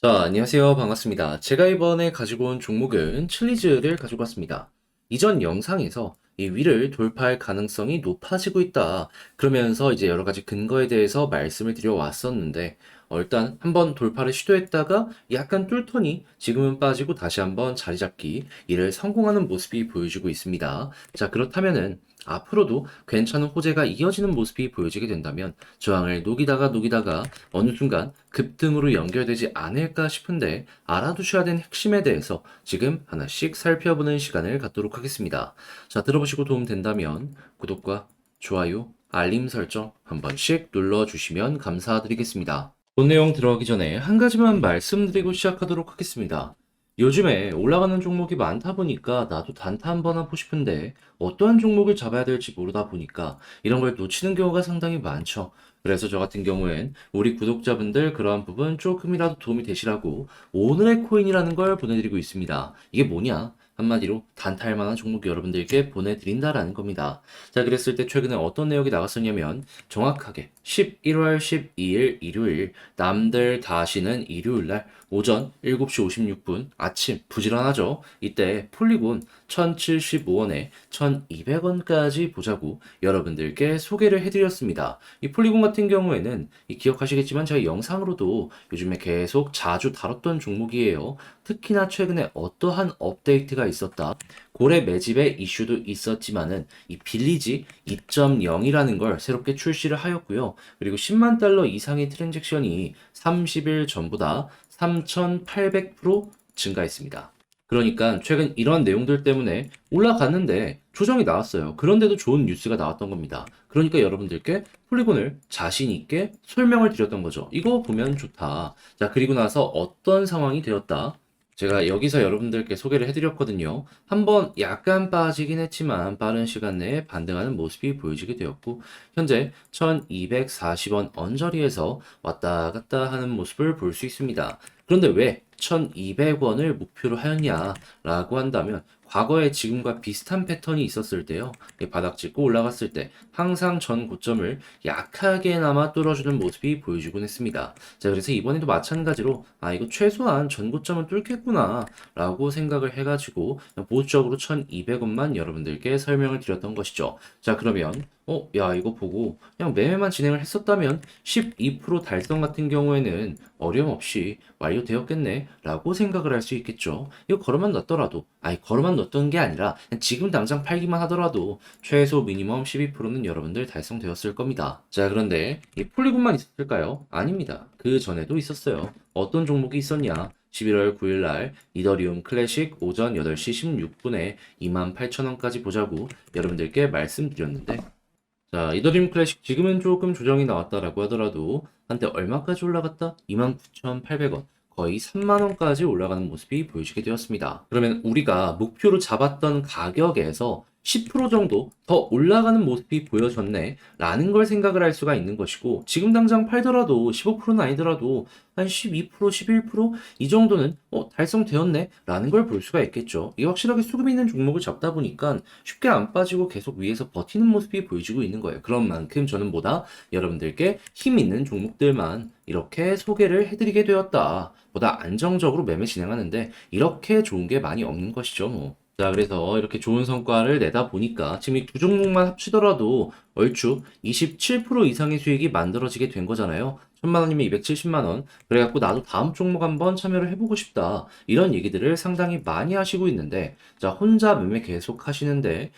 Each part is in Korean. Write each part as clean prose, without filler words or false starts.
자, 안녕하세요. 반갑습니다. 제가 이번에 가지고 온 종목은 칠리즈를 가지고 왔습니다. 이전 영상에서 이 위를 돌파할 가능성이 높아지고 있다. 그러면서 이제 여러 가지 근거에 대해서 말씀을 드려 왔었는데, 일단 한번 돌파를 시도했다가 약간 뚫더니 지금은 빠지고 다시 한번 자리 잡기, 이를 성공하는 모습이 보여지고 있습니다. 자, 그렇다면은 앞으로도 괜찮은 호재가 이어지는 모습이 보여지게 된다면 저항을 녹이다가 어느 순간 급등으로 연결되지 않을까 싶은데 알아두셔야 되는 핵심에 대해서 지금 하나씩 살펴보는 시간을 갖도록 하겠습니다. 자, 들어보시고 도움 된다면 구독과 좋아요, 알림 설정 한 번씩 눌러주시면 감사드리겠습니다. 본 내용 들어가기 전에 한 가지만 말씀드리고 시작하도록 하겠습니다. 요즘에 올라가는 종목이 많다 보니까 나도 단타 한번 하고 싶은데 어떠한 종목을 잡아야 될지 모르다 보니까 이런 걸 놓치는 경우가 상당히 많죠. 그래서 저 같은 경우엔 우리 구독자분들 그러한 부분 조금이라도 도움이 되시라고 오늘의 코인이라는 걸 보내드리고 있습니다. 이게 뭐냐? 한마디로 단타할 만한 종목 여러분들께 보내드린다라는 겁니다. 자, 그랬을 때 최근에 어떤 내용이 나왔었냐면 정확하게 11월 12일 일요일 남들 다 쉬는 일요일날 오전 7시 56분 아침 부지런하죠. 이때 폴리곤 1075원에 1200원까지 보자고 여러분들께 소개를 해드렸습니다. 이 폴리곤 같은 경우에는 기억하시겠지만 제가 영상으로도 요즘에 계속 자주 다뤘던 종목이에요. 특히나 최근에 어떠한 업데이트가 있었다. 고래 매집의 이슈도 있었지만은 이 빌리지 2.0이라는 걸 새롭게 출시를 하였고요. 그리고 10만 달러 이상의 트랜잭션이 30일 전보다 3,800% 증가했습니다. 그러니까 최근 이런 내용들 때문에 올라갔는데 조정이 나왔어요. 그런데도 좋은 뉴스가 나왔던 겁니다. 그러니까 여러분들께 폴리곤을 자신 있게 설명을 드렸던 거죠. 이거 보면 좋다. 자, 그리고 나서 어떤 상황이 되었다. 제가 여기서 여러분들께 소개를 해드렸거든요. 한번 약간 빠지긴 했지만 빠른 시간 내에 반등하는 모습이 보여지게 되었고 현재 1240원 언저리에서 왔다 갔다 하는 모습을 볼 수 있습니다. 그런데 왜 1200원을 목표로 하였냐라고 한다면 과거에 지금과 비슷한 패턴이 있었을 때요. 바닥 찍고 올라갔을 때 항상 전 고점을 약하게나마 뚫어주는 모습이 보여주곤 했습니다. 자, 그래서 이번에도 마찬가지로 이거 최소한 전 고점은 뚫겠구나 라고 생각을 해가지고 보수적으로 1200원만 여러분들께 설명을 드렸던 것이죠. 자, 그러면 야, 이거 보고 그냥 매매만 진행을 했었다면 12% 달성 같은 경우에는 어려움 없이 완료되었겠네 라고 생각을 할 수 있겠죠. 이거 걸어만 넣었더라도, 걸어만 넣었던 게 아니라 그냥 지금 당장 팔기만 하더라도 최소 미니멈 12%는 여러분들 달성되었을 겁니다. 자, 그런데 이 폴리곤만 있었을까요? 아닙니다. 그 전에도 있었어요. 어떤 종목이 있었냐? 11월 9일 날 이더리움 클래식 오전 8시 16분에 28,000원까지 보자고 여러분들께 말씀드렸는데 자, 이더리움 클래식 지금은 조금 조정이 나왔다라고 하더라도 한때 얼마까지 올라갔다? 29,800원. 거의 3만원까지 올라가는 모습이 보여지게 되었습니다. 그러면 우리가 목표로 잡았던 가격에서 10% 정도 더 올라가는 모습이 보여졌네 라는 걸 생각을 할 수가 있는 것이고 지금 당장 팔더라도 15%는 아니더라도 한 12%, 11%이 정도는 달성되었네 라는 걸 볼 수가 있겠죠. 이 확실하게 수급 있는 종목을 잡다 보니까 쉽게 안 빠지고 계속 위에서 버티는 모습이 보여지고 있는 거예요. 그런 만큼 저는 보다 여러분들께 힘 있는 종목들만 이렇게 소개를 해드리게 되었다. 보다 안정적으로 매매 진행하는데 이렇게 좋은 게 많이 없는 것이죠, 뭐. 자, 그래서 이렇게 좋은 성과를 내다 보니까 지금 이 두 종목만 합치더라도 얼추 27% 이상의 수익이 만들어지게 된 거잖아요. 1000만 원이면 270만 원. 그래갖고 나도 다음 종목 한번 참여를 해보고 싶다. 이런 얘기들을 상당히 많이 하시고 있는데, 자, 혼자 매매 계속 하시는데,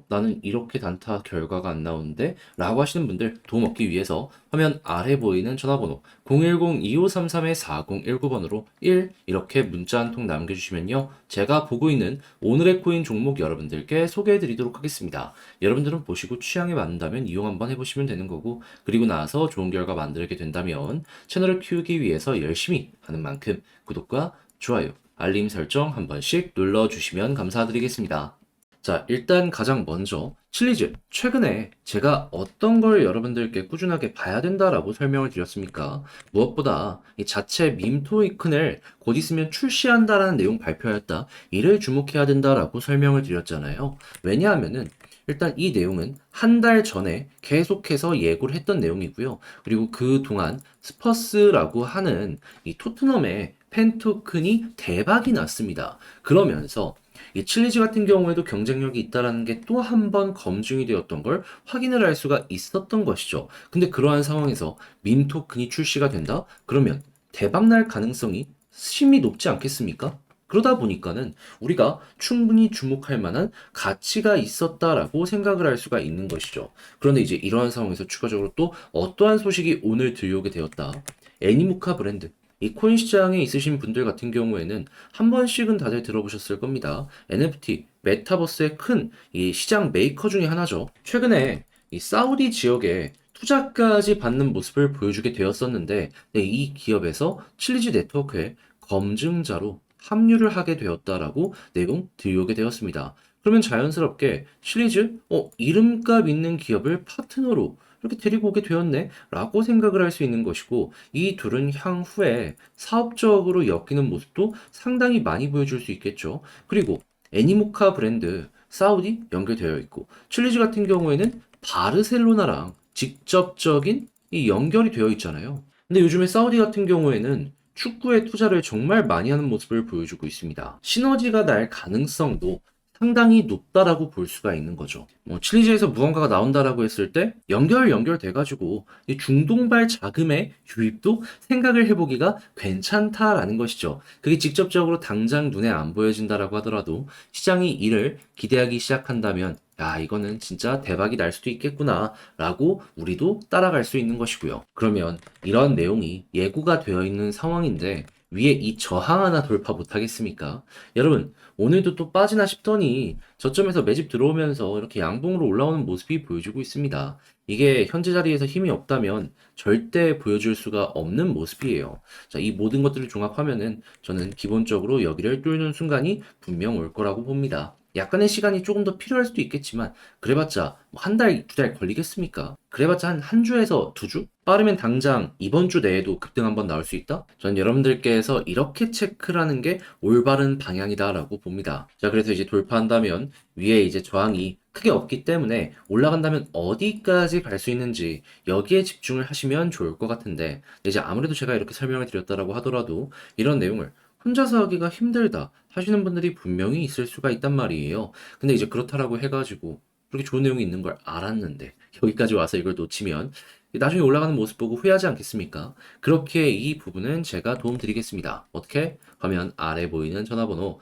나는 이렇게 단타 결과가 안 나오는데? 라고 하시는 분들 도움 얻기 위해서 화면 아래 보이는 전화번호 010-2533-4019번으로 1 이렇게 문자 한 통 남겨주시면요. 제가 보고 있는 오늘의 코인 종목 여러분들께 소개해 드리도록 하겠습니다. 여러분들은 보시고 취향에 맞는다면 이용 한번 해보시면 되는 거고 그리고 나서 좋은 결과 만들게 된다면 채널을 키우기 위해서 열심히 하는 만큼 구독과 좋아요, 알림 설정 한 번씩 눌러주시면 감사드리겠습니다. 자, 일단 가장 먼저 칠리즈 최근에 제가 어떤 걸 여러분들께 꾸준하게 봐야 된다라고 설명을 드렸습니까? 무엇보다 이 자체 밈 토큰을 곧 있으면 출시한다라는 내용 발표하였다. 이를 주목해야 된다라고 설명을 드렸잖아요. 왜냐하면은 일단 이 내용은 한 달 전에 계속해서 예고를 했던 내용이고요. 그리고 그동안 스퍼스라고 하는 이 토트넘의 팬 토큰이 대박이 났습니다. 그러면서 이 칠리즈 같은 경우에도 경쟁력이 있다라는 게 또 한 번 검증이 되었던 걸 확인을 할 수가 있었던 것이죠. 근데 그러한 상황에서 밈 토큰이 출시가 된다? 그러면 대박 날 가능성이 심히 높지 않겠습니까? 그러다 보니까는 우리가 충분히 주목할 만한 가치가 있었다라고 생각을 할 수가 있는 것이죠. 그런데 이제 이러한 상황에서 추가적으로 또 어떠한 소식이 오늘 들려오게 되었다. 애니모카 브랜드. 이 코인 시장에 있으신 분들 같은 경우에는 한 번씩은 다들 들어보셨을 겁니다. NFT, 메타버스의 큰 이 시장 메이커 중에 하나죠. 최근에 이 사우디 지역에 투자까지 받는 모습을 보여주게 되었었는데, 네, 이 기업에서 칠리즈 네트워크의 검증자로 합류를 하게 되었다라고 내용 들여오게 되었습니다. 그러면 자연스럽게 칠리즈, 이름값 있는 기업을 파트너로 이렇게 데리고 오게 되었네? 라고 생각을 할 수 있는 것이고, 이 둘은 향후에 사업적으로 엮이는 모습도 상당히 많이 보여줄 수 있겠죠. 그리고 애니모카 브랜드, 사우디 연결되어 있고, 칠리즈 같은 경우에는 바르셀로나랑 직접적인 이 연결이 되어 있잖아요. 근데 요즘에 사우디 같은 경우에는 축구에 투자를 정말 많이 하는 모습을 보여주고 있습니다. 시너지가 날 가능성도 상당히 높다라고 볼 수가 있는 거죠. 칠리즈에서 무언가가 나온다라고 했을 때 연결돼가지고 이 중동발 자금의 유입도 생각을 해보기가 괜찮다라는 것이죠. 그게 직접적으로 당장 눈에 안 보여진다라고 하더라도 시장이 이를 기대하기 시작한다면 야, 이거는 진짜 대박이 날 수도 있겠구나 라고 우리도 따라갈 수 있는 것이고요. 그러면 이런 내용이 예고가 되어 있는 상황인데 위에 이 저항 하나 돌파 못하겠습니까? 여러분, 오늘도 또 빠지나 싶더니 저점에서 매집 들어오면서 이렇게 양봉으로 올라오는 모습이 보여주고 있습니다. 이게 현재 자리에서 힘이 없다면 절대 보여줄 수가 없는 모습이에요. 자, 이 모든 것들을 종합하면은 저는 기본적으로 여기를 뚫는 순간이 분명 올 거라고 봅니다. 약간의 시간이 조금 더 필요할 수도 있겠지만 그래봤자 뭐 한 달, 두 달 걸리겠습니까? 그래봤자 한 주에서 두 주? 빠르면 당장 이번 주 내에도 급등 한번 나올 수 있다? 전 여러분들께서 이렇게 체크라는 게 올바른 방향이다라고 봅니다. 자, 그래서 이제 돌파한다면 위에 이제 저항이 크게 없기 때문에 올라간다면 어디까지 갈 수 있는지 여기에 집중을 하시면 좋을 것 같은데 이제 아무래도 제가 이렇게 설명을 드렸다라고 하더라도 이런 내용을 혼자서 하기가 힘들다 하시는 분들이 분명히 있을 수가 있단 말이에요. 근데 이제 그렇다라고 해가지고 그렇게 좋은 내용이 있는 걸 알았는데 여기까지 와서 이걸 놓치면 나중에 올라가는 모습 보고 후회하지 않겠습니까? 그렇게 이 부분은 제가 도움 드리겠습니다. 어떻게? 화면 아래 보이는 전화번호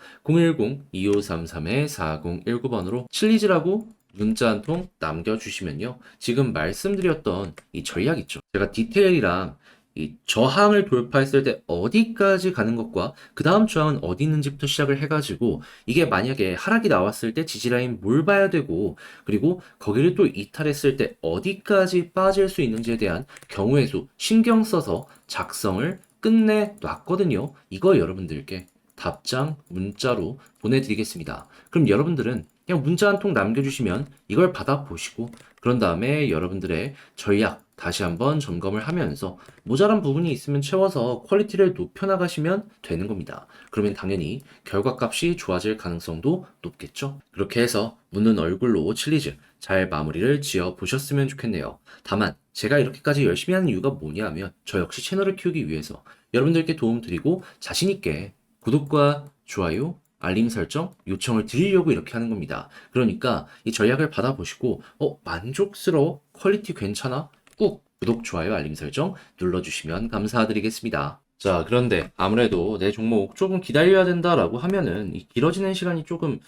010-2533-4019번으로 칠리즈라고 문자 한 통 남겨주시면요. 지금 말씀드렸던 이 전략 있죠. 제가 디테일이랑 이 저항을 돌파했을 때 어디까지 가는 것과 그 다음 저항은 어디 있는지부터 시작을 해가지고 이게 만약에 하락이 나왔을 때 지지라인 뭘 봐야 되고 그리고 거기를 또 이탈했을 때 어디까지 빠질 수 있는지에 대한 경우의 수 신경 써서 작성을 끝내 놨거든요. 이거 여러분들께 답장 문자로 보내드리겠습니다. 그럼 여러분들은 그냥 문자 한 통 남겨주시면 이걸 받아보시고 그런 다음에 여러분들의 전략 다시 한번 점검을 하면서 모자란 부분이 있으면 채워서 퀄리티를 높여나가시면 되는 겁니다. 그러면 당연히 결과값이 좋아질 가능성도 높겠죠? 그렇게 해서 웃는 얼굴로 칠리즈 잘 마무리를 지어 보셨으면 좋겠네요. 다만 제가 이렇게까지 열심히 하는 이유가 뭐냐면 저 역시 채널을 키우기 위해서 여러분들께 도움 드리고 자신있게 구독과 좋아요 알림 설정 요청을 드리려고 이렇게 하는 겁니다. 그러니까 이 전략을 받아보시고 만족스러워? 퀄리티 괜찮아? 꾹 구독, 좋아요, 알림 설정 눌러주시면 감사드리겠습니다. 자, 그런데 아무래도 내 종목 조금 기다려야 된다라고 하면은 이 길어지는 시간이 조금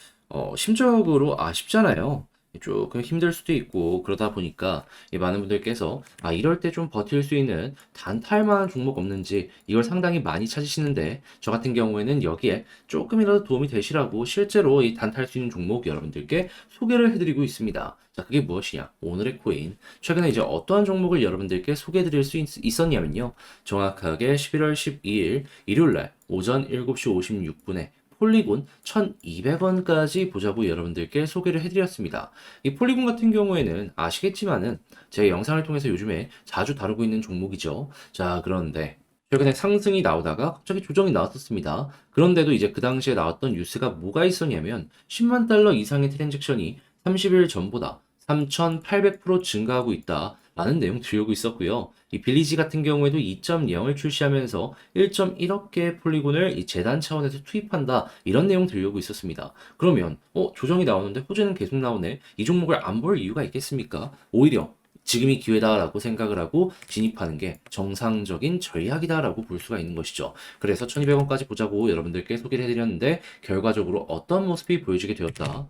심적으로 아쉽잖아요. 조금 힘들 수도 있고 그러다 보니까 이 많은 분들께서 이럴 때 좀 버틸 수 있는 단타할 만한 종목 없는지 이걸 상당히 많이 찾으시는데 저 같은 경우에는 여기에 조금이라도 도움이 되시라고 실제로 이 단타할 수 있는 종목 여러분들께 소개를 해드리고 있습니다. 자, 그게 무엇이냐? 오늘의 코인. 최근에 이제 어떠한 종목을 여러분들께 소개해드릴 수 있었냐면요. 정확하게 11월 12일 일요일날 오전 7시 56분에 폴리곤 1200원까지 보자고 여러분들께 소개를 해드렸습니다. 이 폴리곤 같은 경우에는 아시겠지만은 제 영상을 통해서 요즘에 자주 다루고 있는 종목이죠. 자, 그런데 최근에 상승이 나오다가 갑자기 조정이 나왔었습니다. 그런데도 이제 그 당시에 나왔던 뉴스가 뭐가 있었냐면 10만 달러 이상의 트랜잭션이 30일 전보다 3,800% 증가하고 있다라는 내용 들려오고 있었고요. 이 빌리지 같은 경우에도 2.0을 출시하면서 1.1억 개의 폴리곤을 이 재단 차원에서 투입한다 이런 내용 들려오고 있었습니다. 그러면 조정이 나오는데 호재는 계속 나오네. 이 종목을 안 볼 이유가 있겠습니까? 오히려 지금이 기회다라고 생각을 하고 진입하는 게 정상적인 전략이다라고 볼 수가 있는 것이죠. 그래서 1200원까지 보자고 여러분들께 소개를 해드렸는데 결과적으로 어떤 모습이 보여지게 되었다.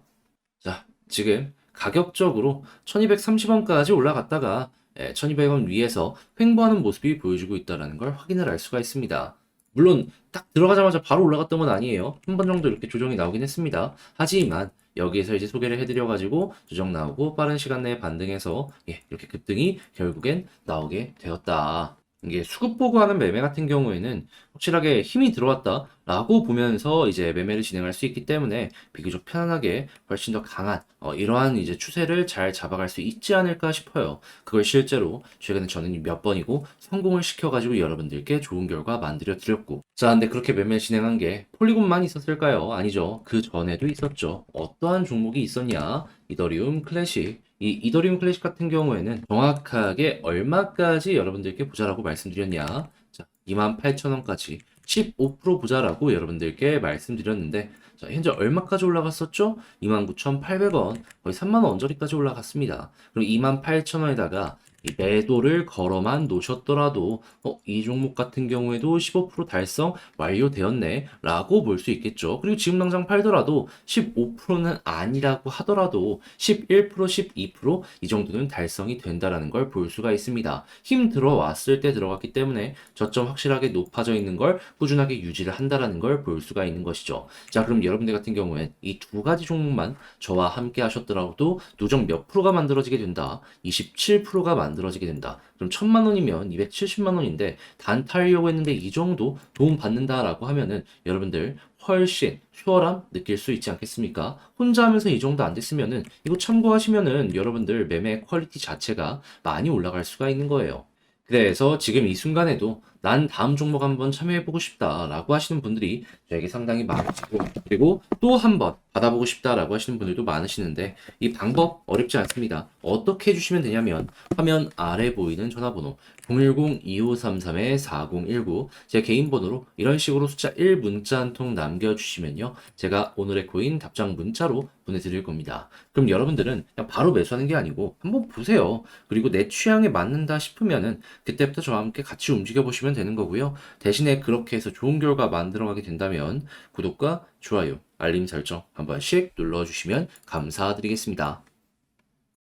자, 지금 가격적으로 1230원까지 올라갔다가 1200원 위에서 횡보하는 모습이 보여지고 있다는 걸 확인을 할 수가 있습니다. 물론 딱 들어가자마자 바로 올라갔던 건 아니에요. 한 번 정도 이렇게 조정이 나오긴 했습니다. 하지만 여기에서 이제 소개를 해드려가지고 조정 나오고 빠른 시간 내에 반등해서 이렇게 급등이 결국엔 나오게 되었다. 이게 수급 보고하는 매매 같은 경우에는 확실하게 힘이 들어왔다라고 보면서 이제 매매를 진행할 수 있기 때문에 비교적 편안하게 훨씬 더 강한 이러한 이제 추세를 잘 잡아갈 수 있지 않을까 싶어요. 그걸 실제로 최근에 저는 몇 번이고 성공을 시켜가지고 여러분들께 좋은 결과 만들어 드렸고. 자, 근데 그렇게 매매 진행한 게 폴리곤만 있었을까요? 아니죠. 그 전에도 있었죠. 어떠한 종목이 있었냐? 이더리움 클래식. 이 이더리움 클래식 같은 경우에는 정확하게 얼마까지 여러분들께 보자라고 말씀드렸냐? 자, 28,000원까지 15% 보자라고 여러분들께 말씀드렸는데, 자, 현재 얼마까지 올라갔었죠? 29,800원, 거의 3만원 언저리까지 올라갔습니다. 그럼 28,000원에다가 이 매도를 걸어만 놓으셨더라도 이 종목 같은 경우에도 15% 달성 완료되었네 라고 볼 수 있겠죠. 그리고 지금 당장 팔더라도 15%는 아니라고 하더라도 11%, 12%이 정도는 달성이 된다라는 걸 볼 수가 있습니다. 힘 들어왔을 때 들어갔기 때문에 저점 확실하게 높아져 있는 걸 꾸준하게 유지를 한다라는 걸 볼 수가 있는 것이죠. 자, 그럼 여러분들 같은 경우엔 이 두 가지 종목만 저와 함께 하셨더라도 누적 몇 프로가 만들어지게 된다. 27%가 만들어지게 된다. 그럼 1,000만 원이면 270만 원인데 단타하려고 했는데 이 정도 도움 받는다라고 하면은 여러분들 훨씬 수월함 느낄 수 있지 않겠습니까? 혼자 하면서 이 정도 안 됐으면은 이거 참고하시면은 여러분들 매매 퀄리티 자체가 많이 올라갈 수가 있는 거예요. 그래서 지금 이 순간에도 난 다음 종목 한번 참여해보고 싶다라고 하시는 분들이 저에게 상당히 많으시고, 그리고 또 한번 받아보고 싶다라고 하시는 분들도 많으시는데 이 방법 어렵지 않습니다. 어떻게 해주시면 되냐면 화면 아래 보이는 전화번호 010-2533-4019 제 개인 번호로 이런 식으로 숫자 1 문자 한 통 남겨주시면요, 제가 오늘의 코인 답장 문자로 보내드릴 겁니다. 그럼 여러분들은 그냥 바로 매수하는 게 아니고 한번 보세요. 그리고 내 취향에 맞는다 싶으면은 그때부터 저와 함께 같이 움직여 보시면 되는 거고요. 대신에 그렇게 해서 좋은 결과 만들어가게 된다면 구독과 좋아요, 알림 설정 한 번씩 눌러주시면 감사드리겠습니다.